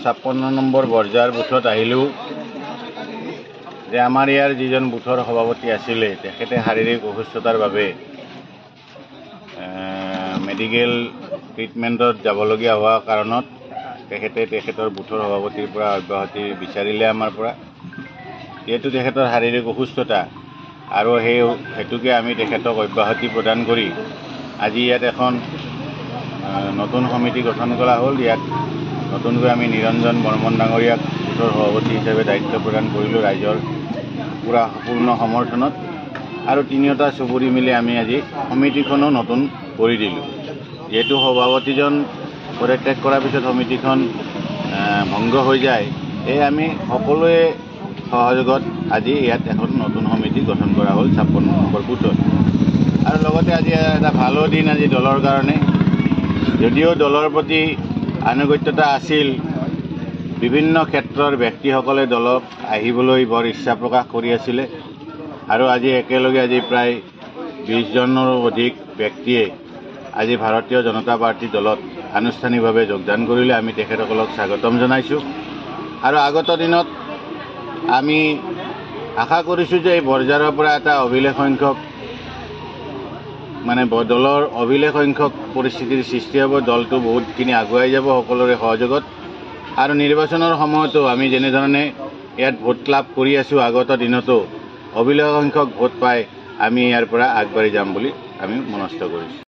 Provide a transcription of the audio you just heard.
56 number বৰ্জাৰ বুথত আহিলোঁ যে আমাৰ ইয়াৰ যিজন বুথৰ সভাপতি আছিলে তেখেতে শাৰীৰিক অসুস্থতাৰ বাবে মেডিকেল ট্ৰিটমেণ্টত যাবলগীয়া হোৱা কাৰণত তেখেতৰ বুথৰ সভাপতিৰ পৰা অব্যাহতি বিচাৰিলে আমাৰ পৰা। যিহেতু তেখেতৰ শাৰীৰিক অসুস্থতা আৰু হেতুকে আমি তেখেতক অব্যাহতি প্ৰদান কৰি আজি ইয়াত এখন নতুন সমিতি গঠন কৰা হ'ল। ইয়াত নতুনকৈ আমি নিৰঞ্জন বৰ্মন ডাঙৰীয়াক বুথৰ সভাপতি হিচাপে দায়িত্ব প্ৰদান কৰিলোঁ ৰাইজৰ পূৰা পূৰ্ণ সমৰ্থনত, আৰু তিনিওটা চুবুৰী মিলি আমি আজি সমিতিখনো নতুন কৰি দিলোঁ। যিহেতু সভাপতিজন পদত্যাগ কৰাৰ পিছত সমিতিখন ভংগ হৈ যায়, আমি সকলোৱে সহযোগত আজি ইয়াত এখন নতুন সমিতি গঠন কৰা হ'ল 56 নম্বৰ বুথত। আৰু লগতে আজি এটা ভালো দিন আজি দলৰ কাৰণে। যদিও দলৰ প্ৰতি আনুগত্যতা আছিল, বিভিন্ন ক্ষেত্ৰৰ ব্যক্তিসকলে দলক আহিবলৈ বৰ ইচ্ছা প্ৰকাশ কৰি আছিলে, আৰু আজি একেলগে প্ৰায় 20 জনৰো অধিক ব্যক্তিয়ে আজি ভাৰতীয় জনতা পাৰ্টি দলত আনুষ্ঠানিকভাৱে যোগদান কৰিলে। আমি তেখেতসকলক স্বাগতম জনাইছোঁ, আৰু আগত দিনত আমি আশা কৰিছোঁ যে এই বৰ্জাৰৰ পৰা এটা অভিলেখ সংখ্যক দলৰ অভিলেখ সংখ্যক পৰিস্থিতিৰ সৃষ্টি হ'ব। দলটো বহুতখিনি আগুৱাই যাব সকলোৰে সহযোগত, আৰু নিৰ্বাচনৰ সময়তো আমি যেনেধৰণে ইয়াত ভোট লাভ কৰি আছোঁ, আগত দিনতো অভিলেখ সংখ্যক ভোট পাই আমি ইয়াৰ পৰা আগবাঢ়ি যাম বুলি আমি মনস্থ কৰিছোঁ।